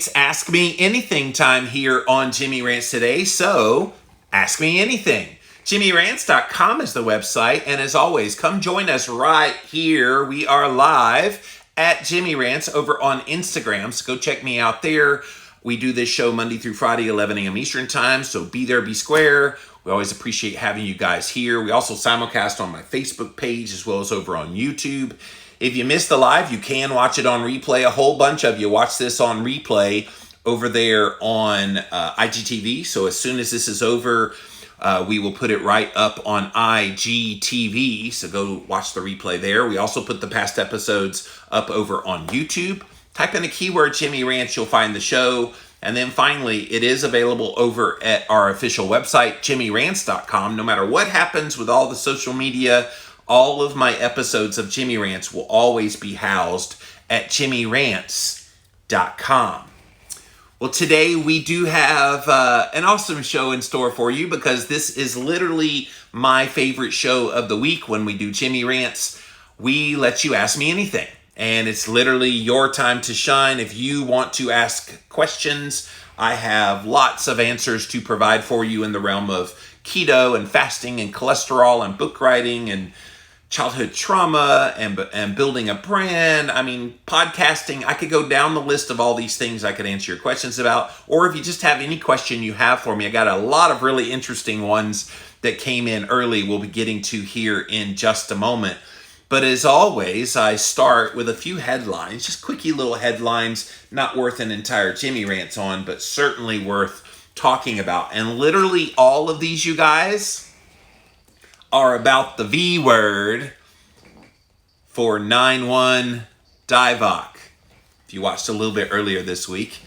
It's Ask Me Anything time here on Jimmy Rants today, so ask me anything. JimmyRants.com is the website, and as always, come join us right here. We are live at Jimmy Rants over on Instagram, so go check me out there. We do this show Monday through Friday, 11 a.m. Eastern time, so be there, be square. We always appreciate having you guys here. We also simulcast on my Facebook page as well as over on YouTube. If you missed the live, you can watch it on replay. A whole bunch of you watch this on replay over there on IGTV. So as soon as this is over, we will put it right up on IGTV. So go watch the replay there. We also put the past episodes up over on YouTube. Type in a keyword, Jimmy Rants, you'll find the show. And then finally, it is available over at our official website, JimmyRants.com. No matter what happens with all the social media, all of my episodes of Jimmy Rants will always be housed at JimmyRants.com. Well, today we do have an awesome show in store for you because this is literally my favorite show of the week. When we do Jimmy Rants, we let you ask me anything. And it's literally your time to shine. If you want to ask questions, I have lots of answers to provide for you in the realm of keto and fasting and cholesterol and book writing and childhood trauma and building a brand. I mean, podcasting. I could go down the list of all these things I could answer your questions about. Or if you just have any question you have for me, I got a lot of really interesting ones that came in early we'll be getting to here in just a moment. But as always, I start with a few headlines, just quickie little headlines, not worth an entire Jimmy Rants on, but certainly worth talking about. And literally all of these, you guys, are about the V word for 9-1-Divock. If you watched a little bit earlier this week,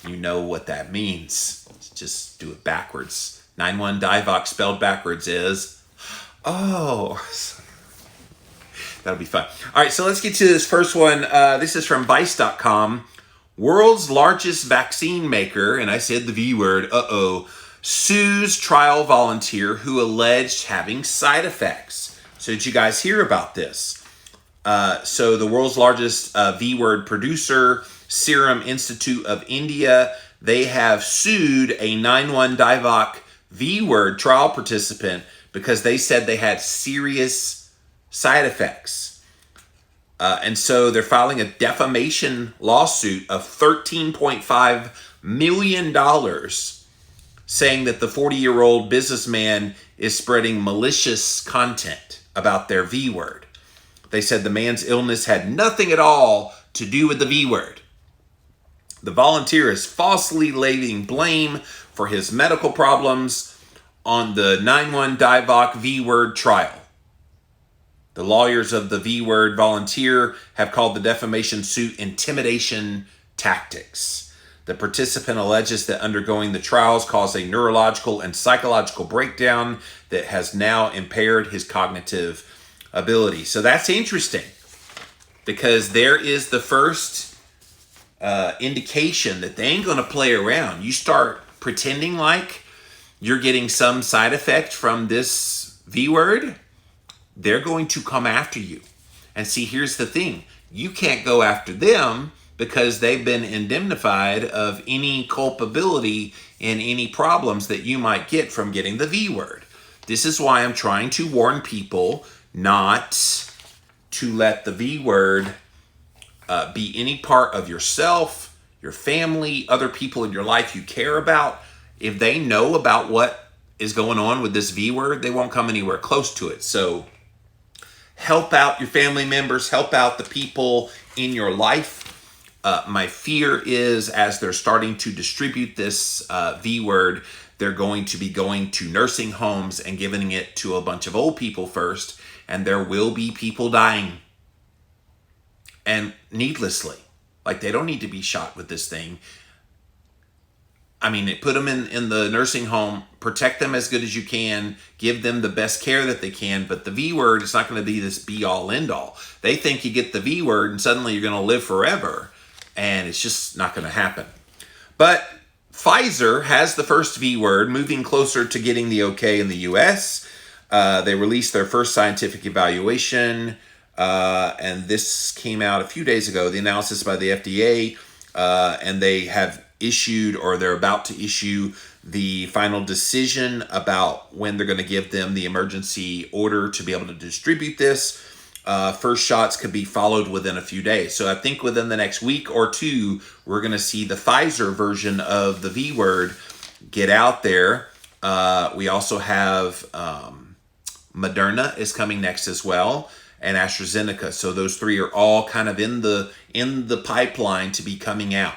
you know what that means. Just do it backwards. 9-1-Divock spelled backwards is, oh, that'll be fun. All right, so let's get to this first one. This is from Vice.com. World's largest vaccine maker, and I said the V word, sues trial volunteer who alleged having side effects. So did you guys hear about this? So the world's largest V word producer, Serum Institute of India, they have sued a 9-1-Divock V word trial participant because they said they had serious side effects. And so they're filing a defamation lawsuit of $13.5 million saying that the 40-year-old businessman is spreading malicious content about their V word. They said the man's illness had nothing at all to do with the V word. The volunteer is falsely laying blame for his medical problems on the 9-1-Divock V word trial. The lawyers of the V word volunteer have called the defamation suit intimidation tactics. The participant alleges that undergoing the trials caused a neurological and psychological breakdown that has now impaired his cognitive ability. So that's interesting because there is the first indication that they ain't going to play around. You start pretending like you're getting some side effect from this V word, they're going to come after you. And see, here's the thing. You can't go after them because they've been indemnified of any culpability in any problems that you might get from getting the V word. This is why I'm trying to warn people not to let the V word be any part of yourself, your family, other people in your life you care about. If they know about what is going on with this V word, they won't come anywhere close to it. So help out your family members, help out the people in your life. My fear is as they're starting to distribute this V word, they're going to be going to nursing homes and giving it to a bunch of old people first, and there will be people dying. And needlessly, like they don't need to be shot with this thing. I mean, put them in the nursing home, protect them as good as you can, give them the best care that they can, but the V word is not going to be this be-all, end-all. They think you get the V word and suddenly you're going to live forever, and it's just not going to happen. But Pfizer has the first V word, moving closer to getting the okay in the U.S. They released their first scientific evaluation, and this came out a few days ago, the analysis by the FDA, and they have issued, or they're about to issue the final decision about when they're going to give them the emergency order to be able to distribute this. First shots could be followed within a few days. So I think within the next week or two, we're going to see the Pfizer version of the V word get out there. We also have Moderna is coming next as well, and AstraZeneca. So those three are all kind of in the pipeline to be coming out.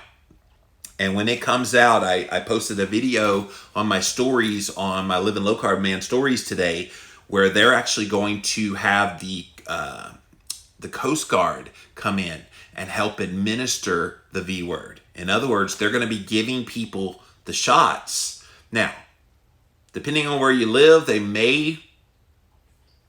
And when it comes out, I posted a video on my stories on my Living Low Carb Man stories today, where they're actually going to have the Coast Guard come in and help administer the V word. In other words, they're going to be giving people the shots. Now, depending on where you live, they may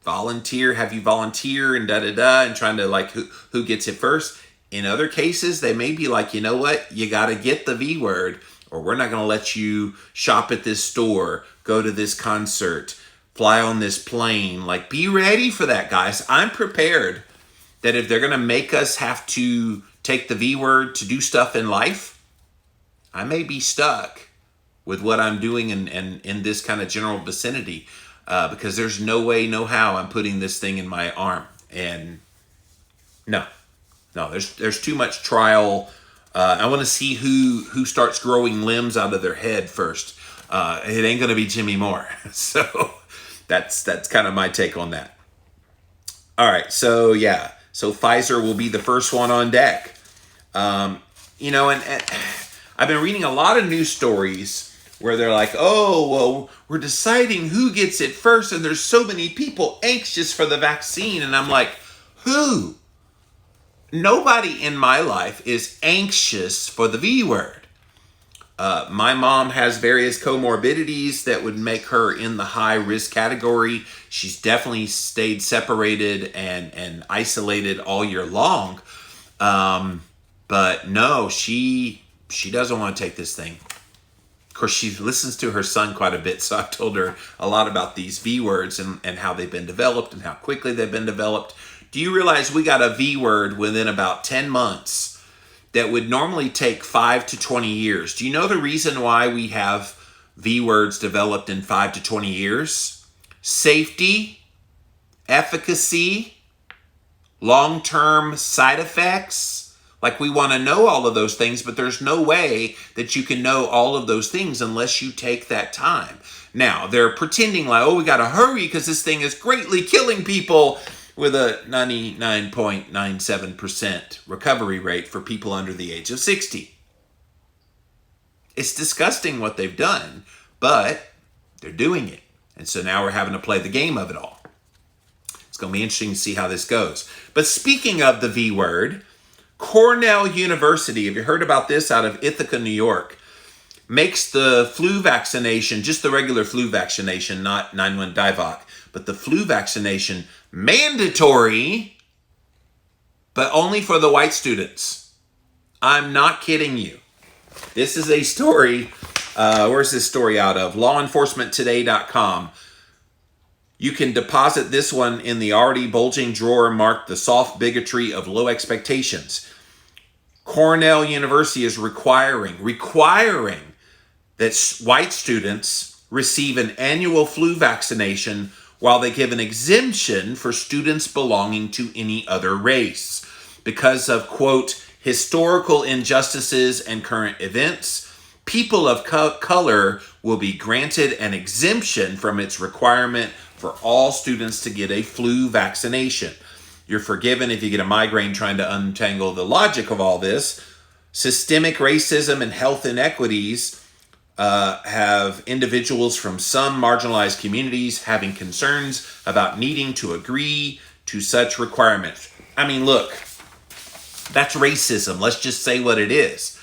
have you volunteer and and trying to like who gets it first. In other cases, they may be like, you know what, you got to get the V word, or we're not going to let you shop at this store, go to this concert, fly on this plane. Like, be ready for that, guys. I'm prepared that if they're going to make us have to take the V word to do stuff in life, I may be stuck with what I'm doing in this kind of general vicinity, because there's no way, no how I'm putting this thing in my arm. And no, there's too much trial. I want to see who starts growing limbs out of their head first. It ain't going to be Jimmy Moore. So that's kind of my take on that. All right. So yeah. So Pfizer will be the first one on deck. And I've been reading a lot of news stories where they're like, oh, well, we're deciding who gets it first, and there's so many people anxious for the vaccine. And I'm like, who? Nobody in my life is anxious for the V word. My mom has various comorbidities that would make her in the high risk category. She's definitely stayed separated and isolated all year long. But no, she doesn't want to take this thing. Of course, she listens to her son quite a bit, so I've told her a lot about these V words and how they've been developed and how quickly they've been developed. Do you realize we got a V word within about 10 months that would normally take 5 to 20 years? Do you know the reason why we have V words developed in 5 to 20 years? Safety, efficacy, long-term side effects. Like, we want to know all of those things, but there's no way that you can know all of those things unless you take that time. Now, they're pretending like, oh, we got to hurry because this thing is greatly killing people, with a 99.97% recovery rate for people under the age of 60. It's disgusting what they've done, but they're doing it. And so now we're having to play the game of it all. It's going to be interesting to see how this goes. But speaking of the V word, Cornell University, have you heard about this, out of Ithaca, New York, makes the flu vaccination, just the regular flu vaccination, not 9-1-Divock, but the flu vaccination mandatory, but only for the white students. I'm not kidding you. This is a story. Where's this story out of? Lawenforcementtoday.com. You can deposit this one in the already bulging drawer marked the soft bigotry of low expectations. Cornell University is requiring that white students receive an annual flu vaccination, while they give an exemption for students belonging to any other race. Because of, quote, historical injustices and current events, people of color will be granted an exemption from its requirement for all students to get a flu vaccination. You're forgiven if you get a migraine trying to untangle the logic of all this. Systemic racism and health inequities have individuals from some marginalized communities having concerns about needing to agree to such requirements. I mean, look, that's racism. Let's just say what it is.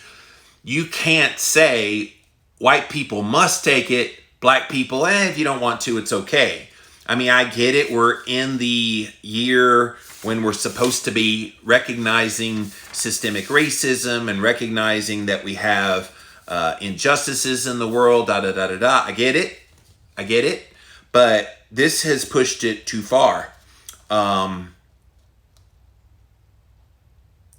You can't say white people must take it, black people, if you don't want to, it's okay. I mean, I get it. We're in the year when we're supposed to be recognizing systemic racism and recognizing that we have injustices in the world, I get it. But this has pushed it too far.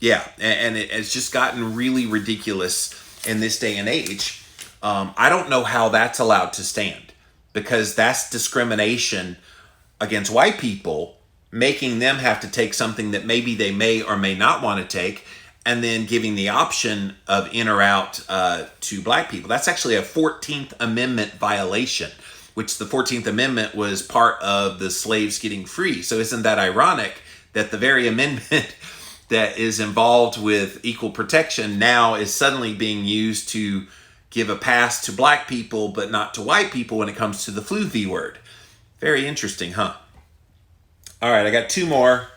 Yeah, and it's just gotten really ridiculous in this day and age, I don't know how that's allowed to stand, because that's discrimination against white people, making them have to take something that maybe they may or may not want to take, and then giving the option of in or out to black people. That's actually a 14th Amendment violation, which the 14th Amendment was part of the slaves getting free. So isn't that ironic that the very amendment that is involved with equal protection now is suddenly being used to give a pass to black people but not to white people when it comes to the flu V word? Very interesting, huh? All right, I got two more.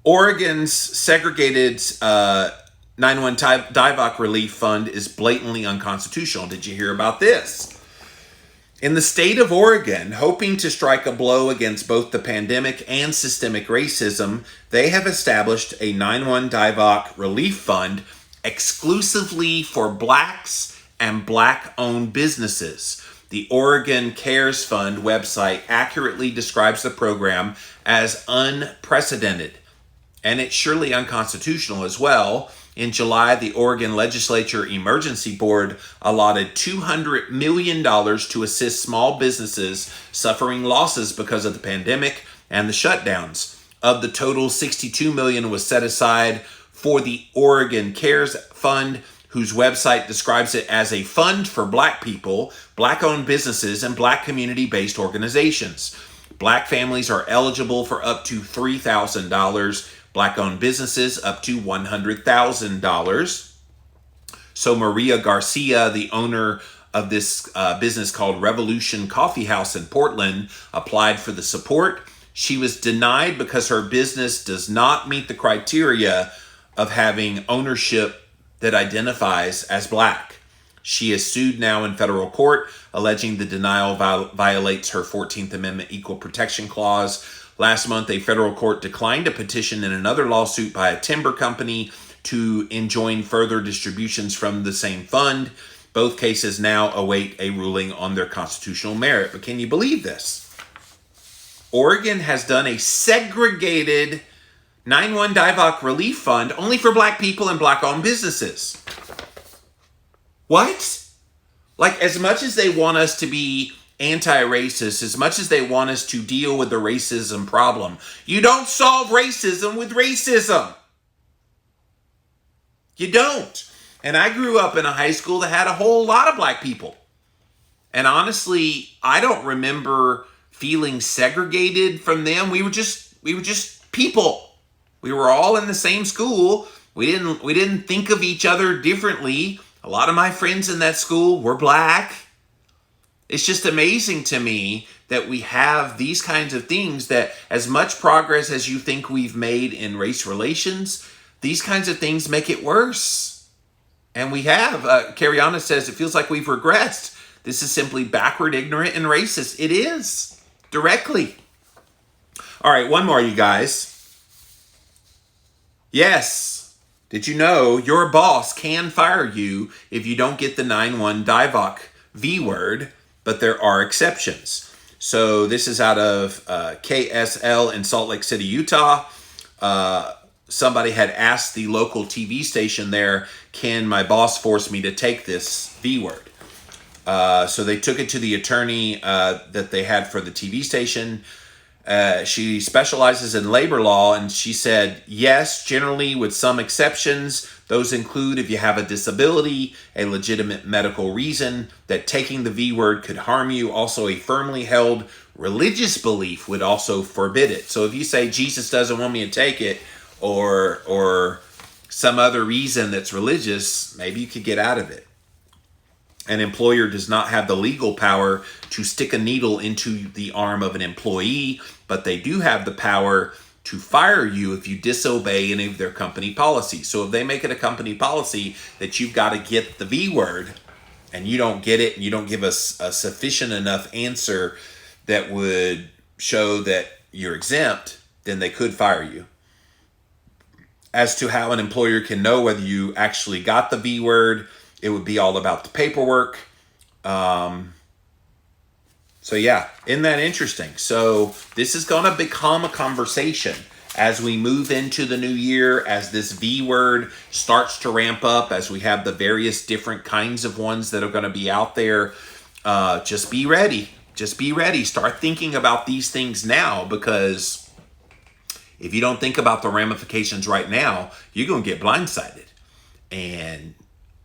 Oregon's segregated 9/1 DIVOC relief fund is blatantly unconstitutional. Did you hear about this? In the state of Oregon, hoping to strike a blow against both the pandemic and systemic racism, they have established a 9/1 DIVOC relief fund exclusively for blacks and black-owned businesses. The Oregon Cares Fund website accurately describes the program as unprecedented, and it's surely unconstitutional as well. In July, the Oregon Legislature Emergency Board allotted $200 million to assist small businesses suffering losses because of the pandemic and the shutdowns. Of the total, $62 million was set aside for the Oregon Cares Fund, whose website describes it as a fund for black people, black-owned businesses, and black community-based organizations. Black families are eligible for up to $3,000. Black-owned businesses up to $100,000. So Maria Garcia, the owner of this business called Revolution Coffee House in Portland, applied for the support. She was denied because her business does not meet the criteria of having ownership that identifies as black. She is sued now in federal court, alleging the denial violates her 14th Amendment Equal Protection Clause. Last month, a federal court declined a petition in another lawsuit by a timber company to enjoin further distributions from the same fund. Both cases now await a ruling on their constitutional merit. But can you believe this? Oregon has done a segregated 9/1 DIVOC relief fund only for black people and black-owned businesses. What? Like, as much as they want us to be anti-racist, as much as they want us to deal with the racism problem, you don't solve racism with racism. You don't. And I grew up in a high school that had a whole lot of black people. And honestly, I don't remember feeling segregated from them. We were just people. We were all in the same school. We didn't think of each other differently. A lot of my friends in that school were black. It's just amazing to me that we have these kinds of things, that as much progress as you think we've made in race relations, these kinds of things make it worse. And we have. Cariana says, it feels like we've regressed. This is simply backward, ignorant, and racist. It is. Directly. All right, one more, you guys. Yes. Did you know your boss can fire you if you don't get the 9/1 DIVOC V word, but there are exceptions. So this is out of KSL in Salt Lake City, Utah. Somebody had asked the local TV station there, can my boss force me to take this V word? So they took it to the attorney that they had for the TV station. She specializes in labor law, and she said, yes, generally with some exceptions. Those include if you have a disability, a legitimate medical reason that taking the V word could harm you. Also, a firmly held religious belief would also forbid it. So if you say Jesus doesn't want me to take it, or some other reason that's religious, maybe you could get out of it. An employer does not have the legal power to stick a needle into the arm of an employee, but they do have the power to fire you if you disobey any of their company policies. So if they make it a company policy that you've got to get the V word, and you don't get it, and you don't give us a sufficient enough answer that would show that you're exempt, then they could fire you. As to how an employer can know whether you actually got the V word, it would be all about the paperwork. So yeah, isn't that interesting? So this is going to become a conversation. as we move into the new year, as this V word starts to ramp up, as we have the various different kinds of ones that are going to be out there, just be ready. Just be ready. Start thinking about these things now, because if you don't think about the ramifications right now, you're going to get blindsided. And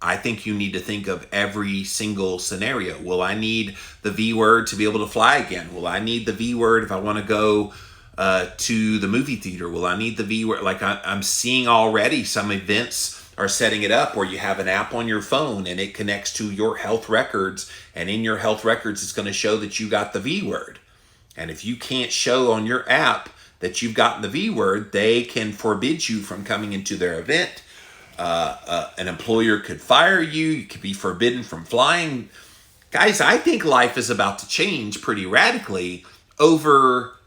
I think you need to think of every single scenario. Will I need the V word to be able to fly again? Will I need the V word if I want to go to the movie theater? Will I need the V word? Like I'm seeing already some events are setting it up where you have an app on your phone and it connects to your health records. And in your health records, it's going to show that you got the V word. And if you can't show on your app that you've gotten the V word, they can forbid you from coming into their event. An employer could fire you. You could be forbidden from flying. Guys, I think life is about to change pretty radically over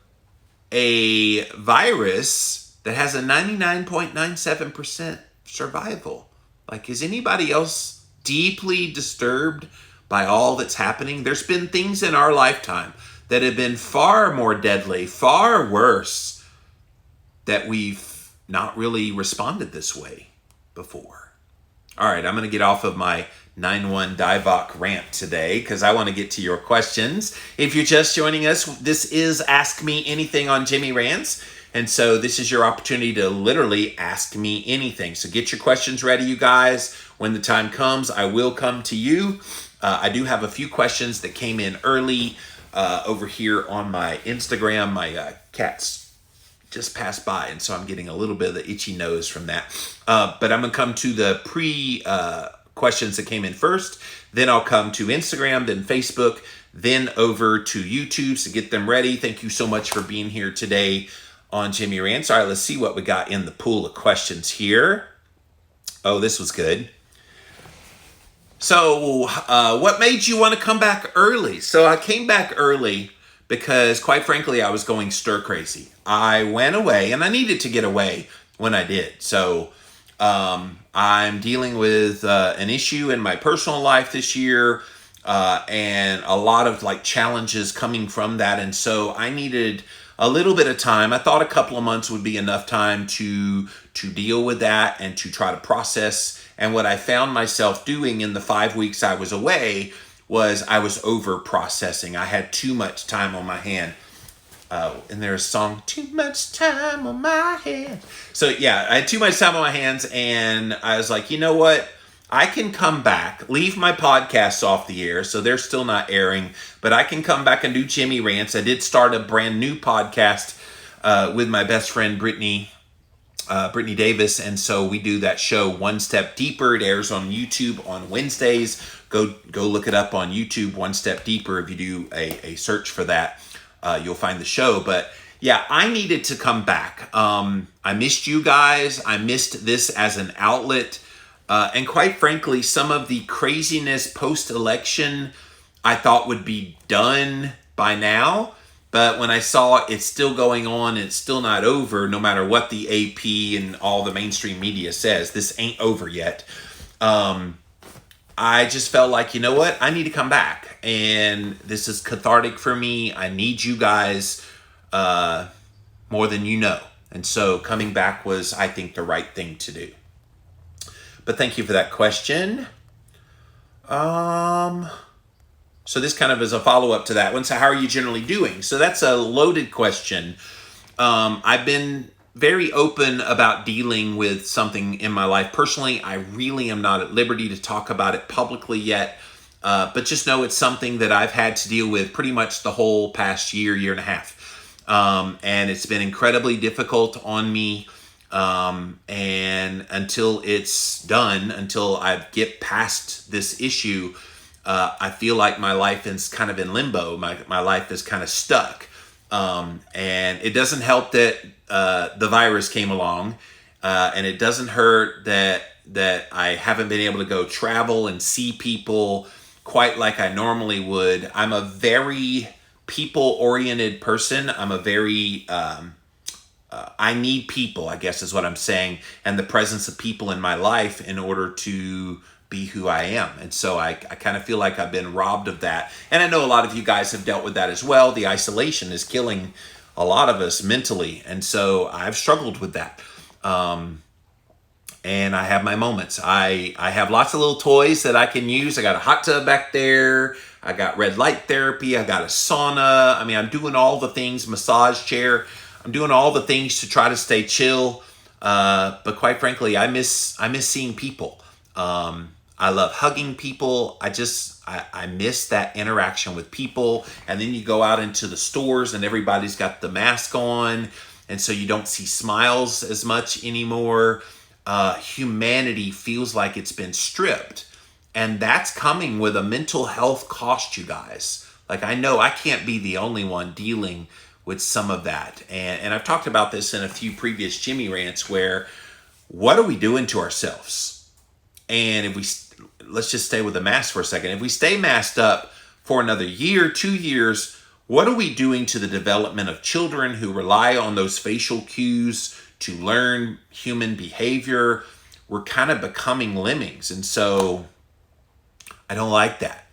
a virus that has a 99.97% survival. Like, is anybody else deeply disturbed by all that's happening? There's been things in our lifetime that have been far more deadly, far worse, that we've not really responded this way before. All right, I'm going to get off of my 9-1 Divock rant today because I want to get to your questions. If you're just joining us, this is Ask Me Anything on Jimmy Rants. And so this is your opportunity to literally ask me anything. So get your questions ready, you guys. When the time comes, I will come to you. I do have a few questions that came in early over here on my Instagram. My cats just passed by, and so I'm getting a little bit of the itchy nose from that. But I'm going to come to the questions that came in first. Then I'll come to Instagram, then Facebook, then over to YouTube. So get them ready. Thank you so much for being here today on Jimmy Rants. All right, let's see what we got in the pool of questions here. Oh, this was good. So what made you want to come back early? So I came back early because, quite frankly, I was going stir crazy. I went away, and I needed to get away when I did. So I'm dealing with an issue in my personal life this year, and a lot of challenges coming from that. And so I needed a little bit of time. I thought a couple of months would be enough time to deal with that and to try to process. And what I found myself doing in the 5 weeks I was away was I was over processing. I had too much time on my hand. And there's a song, Too Much Time on My Hands. So yeah, I had too much time on my hands, and I was like, you know what? I can come back, leave my podcasts off the air, so they're still not airing, but I can come back and do Jimmy Rants. I did start a brand new podcast with my best friend, Brittany Davis, and so we do that show One Step Deeper. It airs on YouTube on Wednesdays. Go look it up on YouTube, One Step Deeper. If you do a search for that, you'll find the show. But yeah, I needed to come back. I missed you guys. I missed this as an outlet. And quite frankly, some of the craziness post-election I thought would be done by now. But when I saw it's still going on, it's still not over, no matter what the AP and all the mainstream media says. This ain't over yet. I just felt like, you know what? I need to come back. And this is cathartic for me. I need you guys more than you know. And so coming back was, I think, the right thing to do. But thank you for that question. So this kind of is a follow-up to that one. So how are you generally doing? So that's a loaded question. I've been very open about dealing with something in my life. Personally, I really am not at liberty to talk about it publicly yet. But just know it's something that I've had to deal with pretty much the whole past year and a half. And it's been incredibly difficult on me. And until it's done, until I get past this issue, I feel like my life is kind of in limbo. My life is kind of stuck. And it doesn't help that the virus came along, and it doesn't hurt that I haven't been able to go travel and see people quite like I normally would. I'm a very people-oriented person. I'm a very I need people, I guess is what I'm saying, and the presence of people in my life in order to be who I am. And so I kind of feel like I've been robbed of that. And I know a lot of you guys have dealt with that as well. The isolation is killing a lot of us mentally. And so I've struggled with that. And I have my moments. I have lots of little toys that I can use. I got a hot tub back there. I got red light therapy. I got a sauna. I mean, I'm doing all the things, massage chair. I'm doing all the things to try to stay chill. But quite frankly, I miss seeing people. I love hugging people. I miss that interaction with people. And then you go out into the stores and everybody's got the mask on. And so you don't see smiles as much anymore. Humanity feels like it's been stripped. And that's coming with a mental health cost, you guys. Like, I know I can't be the only one dealing with some of that. And I've talked about this in a few previous Jimmy rants where, what are we doing to ourselves? And if let's just stay with the mask for a second. If we stay masked up for another year, 2 years, what are we doing to the development of children who rely on those facial cues to learn human behavior? We're kind of becoming lemmings. And so I don't like that.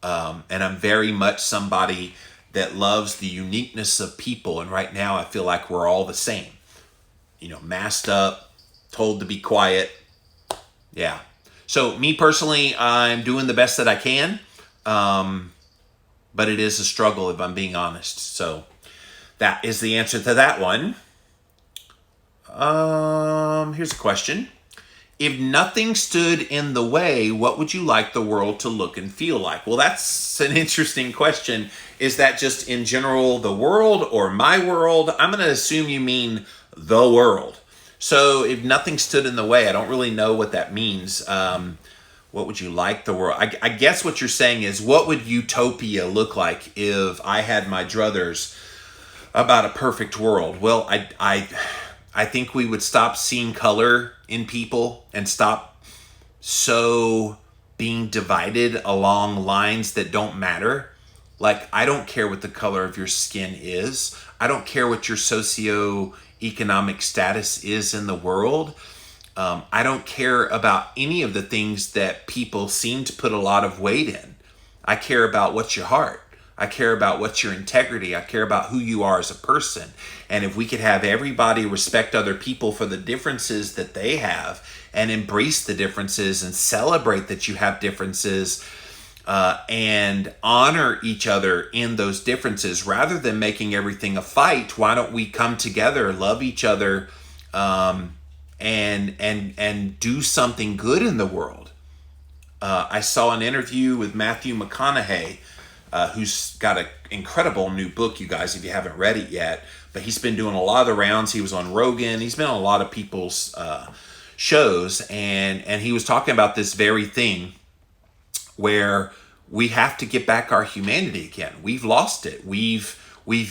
And I'm very much somebody that loves the uniqueness of people. And right now I feel like we're all the same. Masked up, told to be quiet. Yeah. So me personally, I'm doing the best that I can. But it is a struggle if I'm being honest. So that is the answer to that one. Here's a question. If nothing stood in the way, what would you like the world to look and feel like? Well, that's an interesting question. Is that just in general the world or my world? I'm going to assume you mean the world. So if nothing stood in the way, I don't really know what that means. What would you like the world? I guess what you're saying is, what would utopia look like if I had my druthers about a perfect world? Well, I think we would stop seeing color in people and stop so being divided along lines that don't matter. Like, I don't care what the color of your skin is. I don't care what your socioeconomic status is in the world. I don't care about any of the things that people seem to put a lot of weight in. I care about what's your heart. I care about what's your integrity. I care about who you are as a person. And if we could have everybody respect other people for the differences that they have and embrace the differences and celebrate that you have differences, and honor each other in those differences rather than making everything a fight, why don't we come together, love each other, and do something good in the world? I saw an interview with Matthew McConaughey, who's got an incredible new book, you guys, if you haven't read it yet. But he's been doing a lot of the rounds. He was on Rogan. He's been on a lot of people's shows. And he was talking about this very thing where we have to get back our humanity again. We've lost it. We've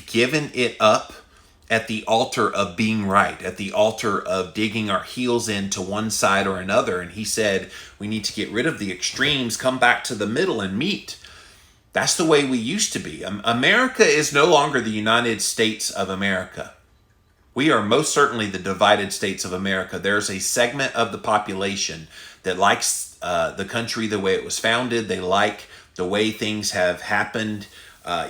given it up at the altar of being right, at the altar of digging our heels into one side or another. And he said, we need to get rid of the extremes, come back to the middle and meet. That's the way we used to be. America is no longer the United States of America. We are most certainly the divided states of America. There's a segment of the population that likes the country the way it was founded. They like the way things have happened.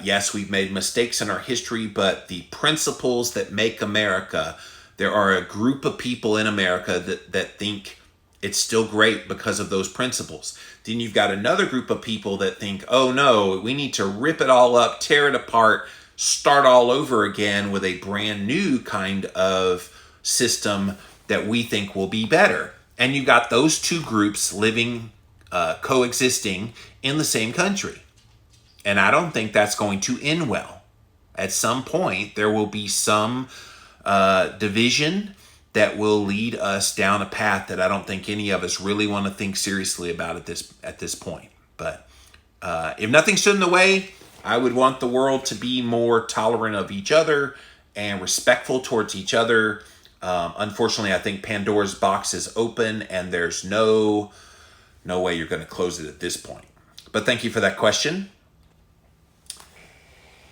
Yes, we've made mistakes in our history, but the principles that make America, there are a group of people in America that think it's still great because of those principles. Then you've got another group of people that think, oh no, we need to rip it all up, tear it apart, start all over again with a brand new kind of system that we think will be better. And you've got those two groups living, coexisting in the same country. And I don't think that's going to end well. At some point, there will be some division that will lead us down a path that I don't think any of us really want to think seriously about at this point. But if nothing stood in the way, I would want the world to be more tolerant of each other and respectful towards each other. Unfortunately, I think Pandora's box is open and there's no way you're going to close it at this point. But thank you for that question.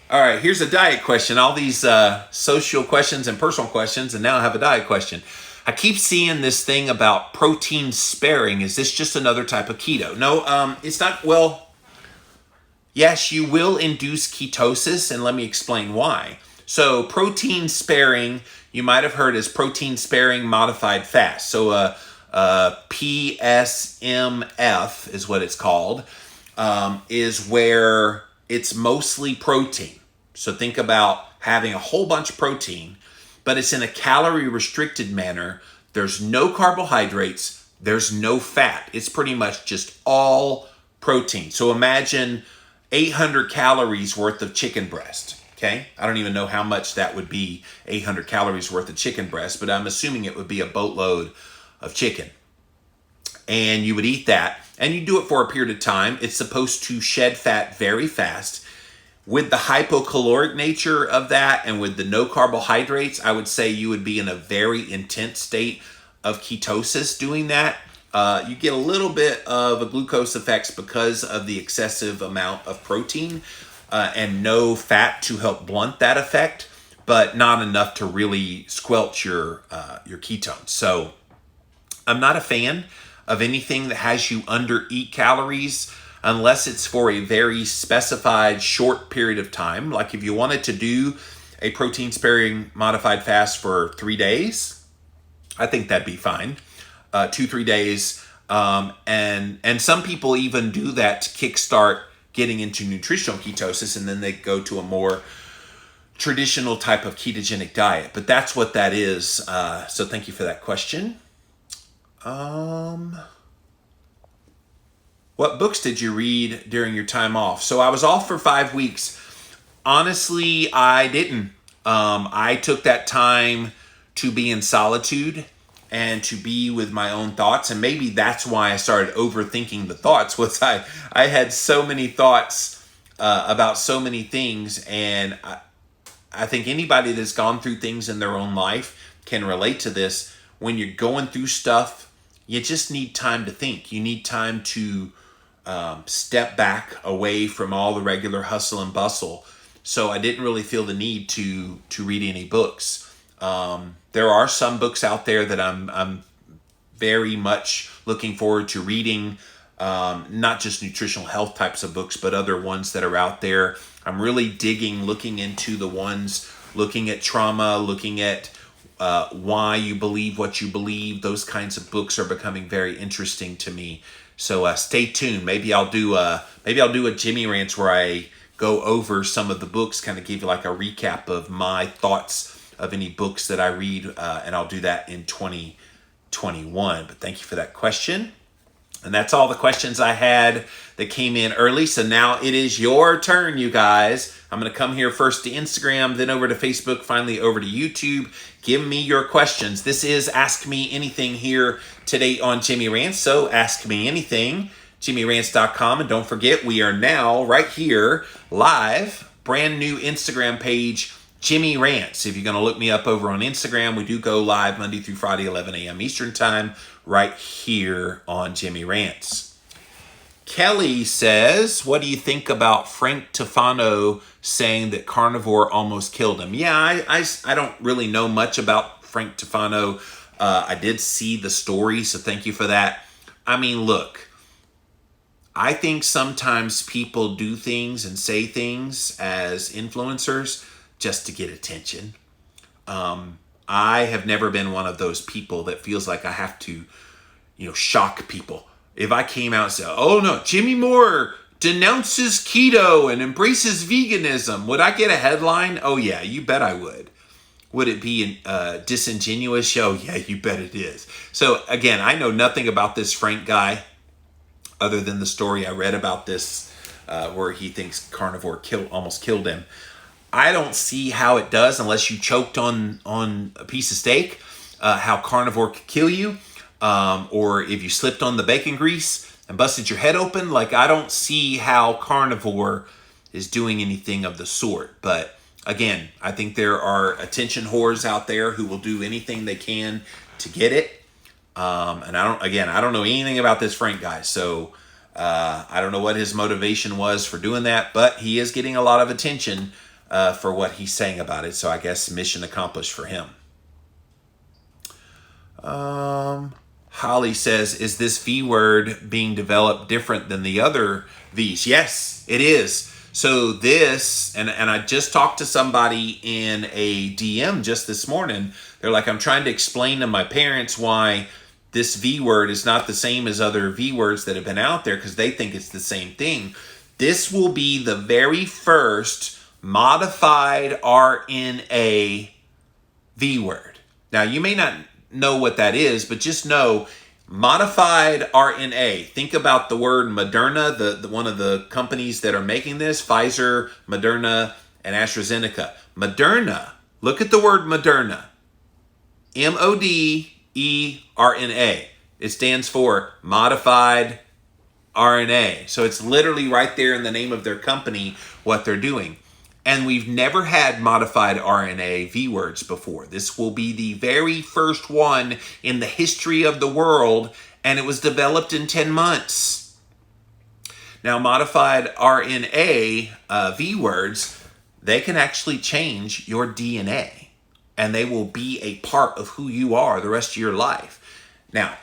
All right, here's a diet question. All these social questions and personal questions, and now I have a diet question. I keep seeing this thing about protein sparing. Is this just another type of keto? No, it's not. Well, yes, you will induce ketosis, and let me explain why. So protein sparing, you might have heard as protein sparing modified fast. So PSMF is what it's called, is where it's mostly protein. So think about having a whole bunch of protein, but it's in a calorie restricted manner. There's no carbohydrates, there's no fat. It's pretty much just all protein. So imagine 800 calories worth of chicken breast. Okay, I don't even know how much that would be, 800 calories worth of chicken breast, but I'm assuming it would be a boatload of chicken. And you would eat that, and you do it for a period of time. It's supposed to shed fat very fast. With the hypocaloric nature of that and with the no carbohydrates, I would say you would be in a very intense state of ketosis doing that. You get a little bit of a glucose effects because of the excessive amount of protein and no fat to help blunt that effect, but not enough to really squelch your ketones. So I'm not a fan of anything that has you under eat calories unless it's for a very specified short period of time. Like if you wanted to do a protein sparing modified fast for 3 days, I think that'd be fine. 2-3 days. And some people even do that to kickstart getting into nutritional ketosis, and then they go to a more traditional type of ketogenic diet. But that's what that is. So thank you for that question. What books did you read during your time off? So I was off for 5 weeks. Honestly, I didn't. I took that time to be in solitude and to be with my own thoughts. And maybe that's why I started overthinking the thoughts, was I had so many thoughts about so many things. And I think anybody that's gone through things in their own life can relate to this. When you're going through stuff, you just need time to think. You need time to step back away from all the regular hustle and bustle. So I didn't really feel the need to read any books. There are some books out there that I'm very much looking forward to reading, not just nutritional health types of books, but other ones that are out there. I'm really looking into the ones, looking at trauma, looking at why you believe what you believe. Those kinds of books are becoming very interesting to me. So stay tuned. Maybe I'll do a Jimmy Rants where I go over some of the books, kind of give you like a recap of my thoughts of any books that I read, and I'll do that in 2021. But thank you for that question. And that's all the questions I had that came in early. So now it is your turn, you guys. I'm going to come here first to Instagram, then over to Facebook, finally over to YouTube. Give me your questions. This is Ask Me Anything here today on Jimmy Rants. So ask me anything, jimmyrants.com. And don't forget, we are now right here live, brand new Instagram page, Jimmy Rants. If you're going to look me up over on Instagram, we do go live Monday through Friday, 11 a.m. Eastern Time, right here on Jimmy Rants. Kelly says, what do you think about Frank Tufano saying that carnivore almost killed him? Yeah, I don't really know much about Frank Tufano. I did see the story, so thank you for that. I mean, look, I think sometimes people do things and say things as influencers just to get attention. I have never been one of those people that feels like I have to, shock people. If I came out and said, oh no, Jimmy Moore denounces keto and embraces veganism, would I get a headline? Oh yeah, you bet I would. Would it be a disingenuous show? Yeah, you bet it is. So again, I know nothing about this Frank guy other than the story I read about this where he thinks carnivore almost killed him. I don't see how it does unless you choked on a piece of steak, how carnivore could kill you, or if you slipped on the bacon grease and busted your head open. Like, I don't see how carnivore is doing anything of the sort. But again, I think there are attention whores out there who will do anything they can to get it. And I don't know anything about this Frank guy. So I don't know what his motivation was for doing that, but he is getting a lot of attention for what he's saying about it. So I guess mission accomplished for him. Holly says, is this V word being developed different than the other V's? Yes, it is. So this, and I just talked to somebody in a DM just this morning. They're like, I'm trying to explain to my parents why this V word is not the same as other V words that have been out there because they think it's the same thing. This will be the very first modified RNA V word. Now, you may not know what that is, but just know modified RNA. Think about the word Moderna, the one of the companies that are making this, Pfizer, Moderna, and AstraZeneca. Moderna, look at the word Moderna. MODERNA. It stands for modified RNA. So it's literally right there in the name of their company what they're doing. And we've never had modified RNA V words before. This will be the very first one in the history of the world, and it was developed in 10 months. Now, modified RNA V words, they can actually change your DNA, and they will be a part of who you are the rest of your life. Now,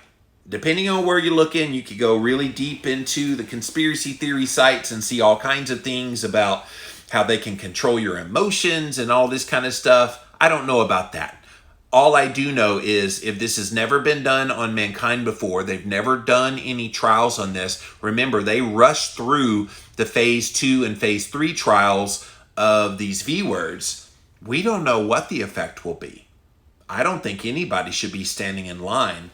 depending on where you look in, you could go really deep into the conspiracy theory sites and see all kinds of things about how they can control your emotions and all this kind of stuff. I don't know about that. All I do know is if this has never been done on mankind before, they've never done any trials on this. Remember, they rushed through the phase 2 and phase 3 trials of these V words. We don't know what the effect will be. I don't think anybody should be standing in line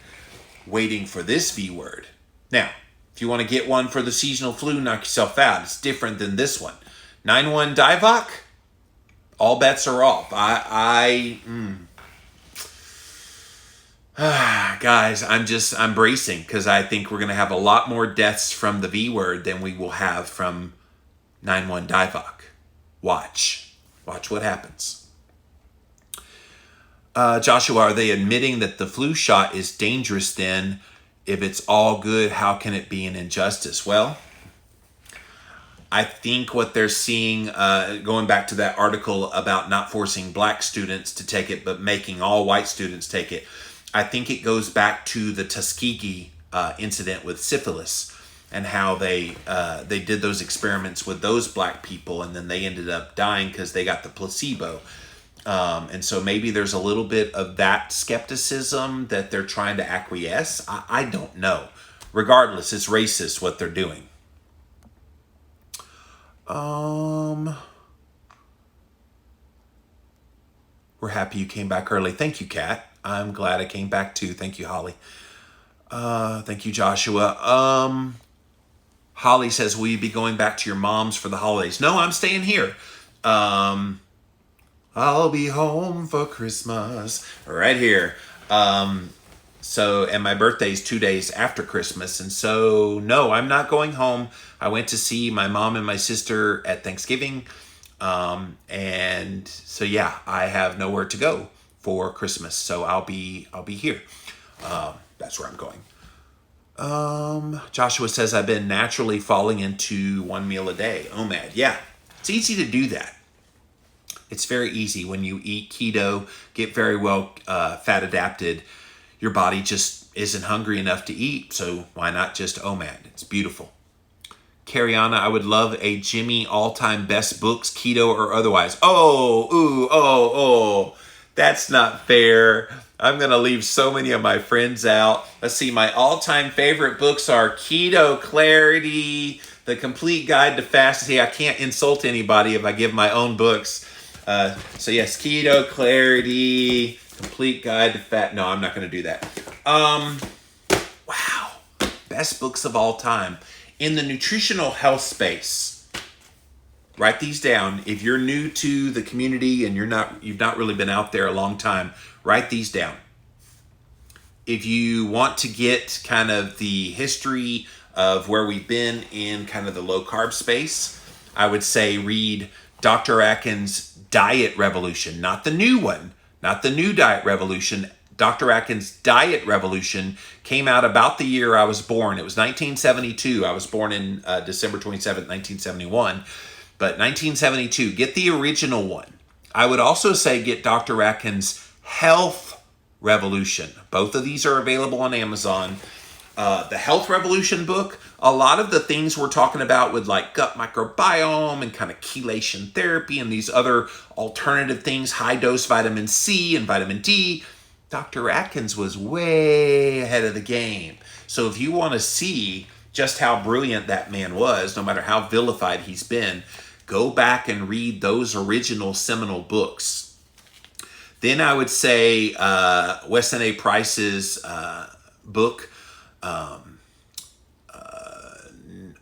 waiting for this V word. Now, if you want to get one for the seasonal flu, knock yourself out. It's different than this one. 9-1 Divock, all bets are off. Guys, I'm bracing because I think we're going to have a lot more deaths from the V word than we will have from 9-1 Divock. Watch what happens. Joshua, are they admitting that the flu shot is dangerous then? If it's all good, how can it be an injustice? Well, I think what they're seeing, going back to that article about not forcing black students to take it, but making all white students take it, I think it goes back to the Tuskegee incident with syphilis and how they did those experiments with those black people and then they ended up dying because they got the placebo. And so maybe there's a little bit of that skepticism that they're trying to acquiesce. I don't know. Regardless, it's racist what they're doing. We're happy you came back early. Thank you, Kat. I'm glad I came back too. Thank you, Holly. Thank you, Joshua. Holly says, will you be going back to your mom's for the holidays? No, I'm staying here. I'll be home for Christmas. Right here. And my birthday's 2 days after Christmas. And so, no, I'm not going home. I went to see my mom and my sister at Thanksgiving. And so, yeah, I have nowhere to go for Christmas. So I'll be here. That's where I'm going. Joshua says, I've been naturally falling into one meal a day. OMAD. Yeah, it's easy to do that. It's very easy when you eat keto, get very well fat adapted. Your body just isn't hungry enough to eat, so why not just OMAD? It's beautiful. Cariana, I would love a Jimmy all-time best books, keto or otherwise. That's not fair. I'm going to leave so many of my friends out. Let's see, my all-time favorite books are Keto Clarity, The Complete Guide to Fasting. I can't insult anybody if I give my own books. So yes, Keto Clarity, Complete Guide to Fat. No, I'm not going to do that. Wow. Best books of all time. In the nutritional health space, write these down. If you're new to the community and you've not really been out there a long time, write these down. If you want to get kind of the history of where we've been in kind of the low carb space, I would say read Dr. Atkins' Diet Revolution, not the new one, not the new Diet Revolution. Dr. Atkins' Diet Revolution came out about the year I was born. It was 1972. I was born in December 27th, 1971. But 1972, get the original one. I would also say get Dr. Atkins' Health Revolution. Both of these are available on Amazon. the Health Revolution book, a lot of the things we're talking about with like gut microbiome and kind of chelation therapy and these other alternative things, high dose vitamin C and vitamin D, Dr. Atkins was way ahead of the game. So if you want to see just how brilliant that man was, no matter how vilified he's been, go back and read those original seminal books. Then I would say Weston A. Price's book,